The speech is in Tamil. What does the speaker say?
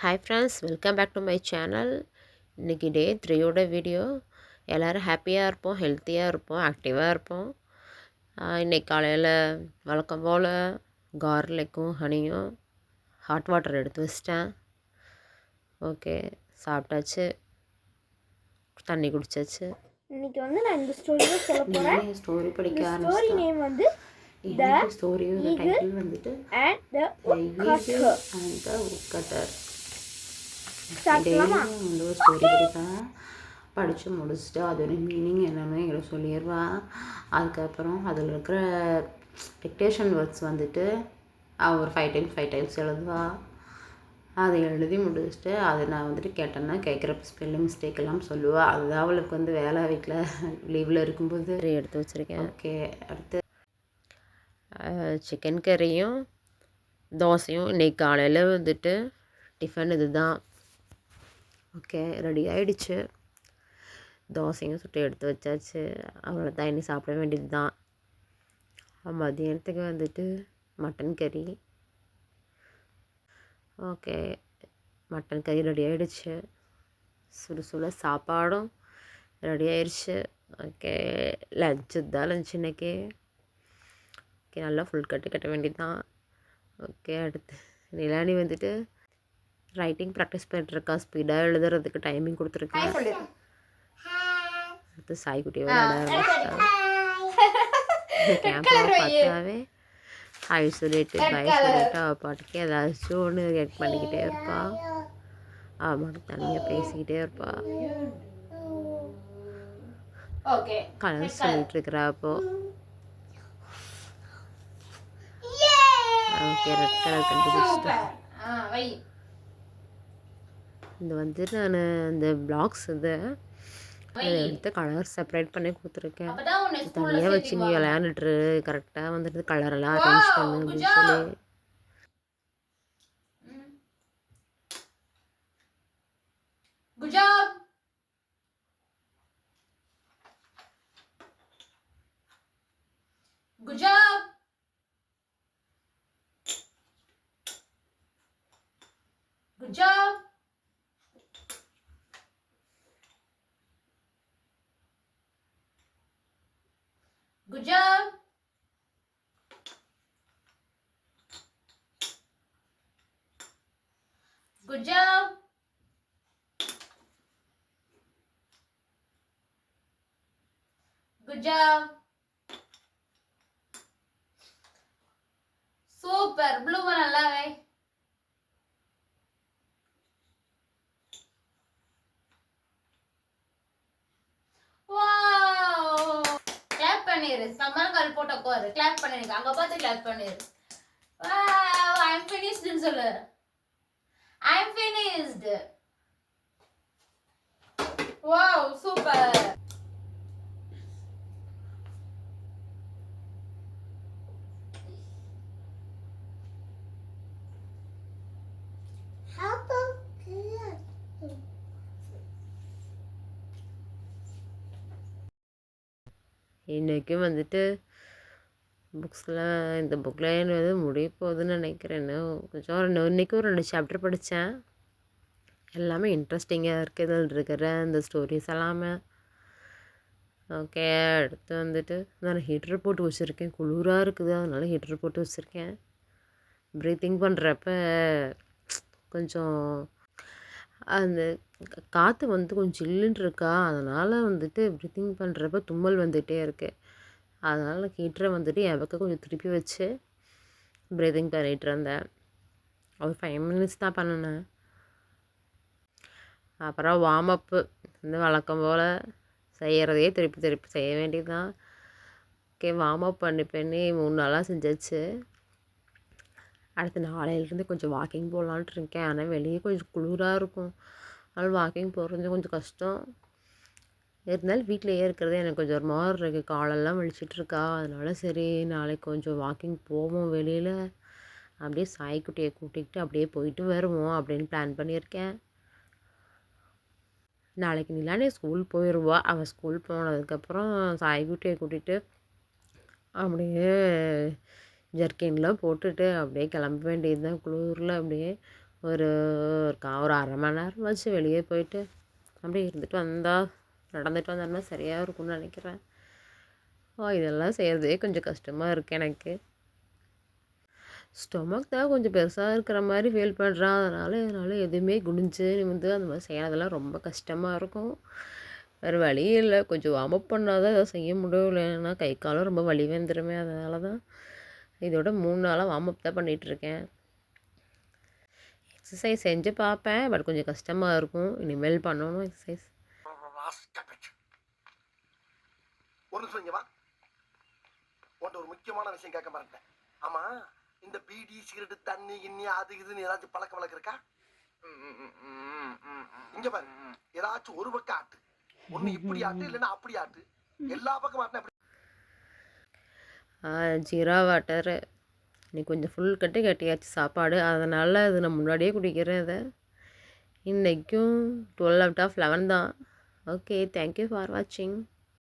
Hi friends, welcome back to my channel. இன்றைக்கி டே 3யோட வீடியோ. எல்லோரும் ஹாப்பியாக இருப்போம், ஹெல்த்தியாக இருப்போம், ஆக்டிவாக இருப்போம். இன்றைக்கி காலையில் வழக்கம் போல் கார்லிக்கும் ஹனியும் ஹாட் வாட்டர் எடுத்து வச்சிட்டேன். ஓகே, சாப்பிட்டாச்சு, தண்ணி குடிச்சாச்சு. இன்னைக்கு நான் இந்த ஸ்டோரி தான் சொல்ல போறேன். ஸ்டோரி படிக்க ஆரம்பிச்சேன். Story name The Eagle and the Woodcutter. ஒரு ஸ்டோரி படிப்பேன். படித்து முடிச்சுட்டு அதோட மீனிங் என்னென்னு எங்களுக்கு சொல்லிடுவேன். அதுக்கப்புறம் அதில் இருக்கிற டிக்டேஷன் வேர்ட்ஸ் ஒரு 5 டைம்ஸ் எழுதுவா. அதை எழுதி முடிச்சுட்டு அதை நான் கேட்டேன்னா கேட்குறப்ப ஸ்பெல்லிங் மிஸ்டேக் எல்லாம் சொல்லுவாள். அதுதான் அவளுக்கு வேலை வீட்டில் லீவில் இருக்கும்போது எடுத்து வச்சுருக்கேன். ஓகே, அடுத்து சிக்கன் கறியும் தோசையும் இன்றைக்கி காலையில் டிஃபன் இது தான். ஓகே, ரெடி ஆகிடுச்சு. தோசையும் சுட்டு எடுத்து வச்சாச்சு. அவ்வளோ தான், இனி சாப்பிட வேண்டியது தான். மதியானத்துக்கு மட்டன் கறி. ஓகே, மட்டன் கறி ரெடி ஆகிடுச்சு. சுட சாப்பாடும் ரெடி ஆயிடுச்சு. ஓகே, லஞ்சு தான். லஞ்ச் இன்றைக்கி ஓகே, நல்லா ஃபுல் கட்ட வேண்டியது தான். ஓகே, அடுத்து நிலானி ரைட்டிங் ப்ராக்டிஸ் பண்ணிட்டுருக்கா. ஸ்பீடாக எழுதுறதுக்கு டைமிங் கொடுத்துருக்கேன். அடுத்து சாய்க்குட்டியை விளையாட ஆரம்பிச்சிட்டா. கேமரா பார்த்தாவே ஹாய் சொல்லிட்டு பை சொல்லிட்டு அவள் பாட்டுக்கு ஏதாச்சும் ஒன்று ரியாக்ட் பண்ணிக்கிட்டே இருப்பாள். அவள் மட்டும் தனியாக பேசிக்கிட்டே இருப்பாள். கலர் சொல்லிட்டு இருக்கிறா. அப்போது ஓகே, ரெட் கலர் கண்டுபிடிச்சிட்டேன். இது நான் இந்த பிளாக்ஸ் எடுத்து கலர் செப்பரேட் பண்ணி கொடுத்துருக்கேன். தனியாக வச்சு நீ விளையாண்டுட்டு கரெக்டாக கலரெல்லாம் அரேஞ்ச் பண்ணு அப்படின்னு சொல்லி. Good job. Good job. Good job. Good job. Good job. Good job. Super. Blue one allave. Wow. Clap பண்ணிரு. கமல் கால் போட்டு உட்காரு. Clap பண்ணிரு. அங்க பார்த்து clap பண்ணிரு. Wow, I'm finished ன்னு சொல்லு. I'm finished. Wow, super. இன்றைக்கும் புக்ஸ்லாம் இந்த புக்கில் முடிய போகுதுன்னு நினைக்கிறேன். இன்றைக்கும் 2 சாப்டர் படித்தேன். எல்லாமே இன்ட்ரெஸ்டிங்காக இருக்குது. இதில் இருக்கிற இந்த ஸ்டோரிஸ் எல்லாமே. ஓகே, அடுத்து நான் ஹீட்டர் போட்டு வச்சுருக்கேன். குளிராக இருக்குது, அதனால ஹீட்டர் போட்டு வச்சுருக்கேன். ப்ரீத்திங் பண்ணுறப்ப கொஞ்சம் அந்த காற்று கொஞ்சம் ஜில்லுன்னு இருக்கா. அதனால் ப்ரீத்திங் பண்ணுறப்ப தும்மல் வந்துகிட்டே இருக்குது. அதனால் ஹீட்டரை என் பக்கம் கொஞ்சம் திருப்பி வச்சு ப்ரீத்திங் பண்ணிகிட்டு இருந்தேன். ஒரு 5 மினிட்ஸ் தான் பண்ணினேன். அப்புறம் வார்ம் அப்பு வழக்கம் போல் செய்கிறதையே திருப்பி செய்ய வேண்டியது தான். ஓகே, வார்ம் அப் பண்ணி 3 நாளாக செஞ்சாச்சு. அடுத்து நாளையிலேருந்து கொஞ்சம் வாக்கிங் போகலான்ட்டு இருக்கேன். ஆனால் வெளியே கொஞ்சம் குளிராக இருக்கும். அதனால் வாக்கிங் போகிறது கொஞ்சம் கஷ்டம். இருந்தாலும் வீட்டிலையே இருக்கிறது எனக்கு கொஞ்சம் ஒரு மாதிரி இருக்குது. காலெல்லாம் வலிச்சிட்ருக்கா. அதனால் சரி, நாளைக்கு கொஞ்சம் வாக்கிங் போவோம் வெளியில். அப்படியே சாய்க்குட்டியை கூட்டிகிட்டு அப்படியே போயிட்டு வருவோம் அப்படின்னு பிளான் பண்ணியிருக்கேன். நாளைக்கு நிலானே ஸ்கூல் போயிடுவா. அவள் ஸ்கூல் போனதுக்கப்புறம் சாய்க்குட்டியை கூட்டிகிட்டு அப்படியே ஜர்க்கின்லாம் போட்டுட்டு அப்படியே கிளம்ப வேண்டியது தான். குளூரில் அப்படியே ஒரு ஒரு அரை மணி நேரம் வச்சு வெளியே போயிட்டு அப்படியே இருந்துட்டு வந்தால் நடந்துட்டு வந்தோம்னா சரியாக இருக்கும்னு நினைக்கிறேன். இதெல்லாம் செய்கிறதே கொஞ்சம் கஷ்டமாக இருக்குது எனக்கு. ஸ்டொமக் தான் கொஞ்சம் பெருசாக இருக்கிற மாதிரி ஃபீல் பண்ணுறான். என்னால் எதுவுமே குனிஞ்சு நிமிர்ந்து அந்த மாதிரி செய்யறதெல்லாம் ரொம்ப கஷ்டமாக இருக்கும். வேறு வழி இல்லை, கொஞ்சம் வார்ம் அப் பண்ணால் தான் எதாவது செய்ய முடியும். இல்லைன்னா கை காலம் ரொம்ப வலி வந்துடுமே. அதனால தான் இதோட 3 நாளாக வார்ம் அப் தான் பண்ணிகிட்ருக்கேன். எக்ஸசைஸ் செஞ்சு பார்ப்பேன், பட் கொஞ்சம் கஷ்டமாக இருக்கும். இனிமேல் பண்ணணும் எக்ஸசைஸ். ஒரு நிமிஷம் இங்க வா. உன்கிட்ட ஒரு முக்கியமான விஷயம் கேட்க மாட்டேன். ஆமா, இந்த பீடி சிகரெட்டு தண்ணி கிண்ணி அது இதுன்னு ஏதாச்சும் பழக்க வழக்கம் இருக்கா? இங்க பாரு, ஏதாச்சும் ஒரு பக்கம் ஆட்டு. ஒண்ணு இப்படி ஆட்டு, இல்லைன்னா அப்படி ஆட்டு. எல்லா பக்கம் ஆட்டினா ஜீரா வாட்டரு இன்னைக்கு கொஞ்சம் ஃபுல் கட்டியாச்சு சாப்பாடு. அதனால் அது நான் முன்னாடியே குடிக்கிறேன். இதை இன்றைக்கும் 12 out of 11 தான். ஓகே, தேங்க்யூ ஃபார் வாட்சிங்.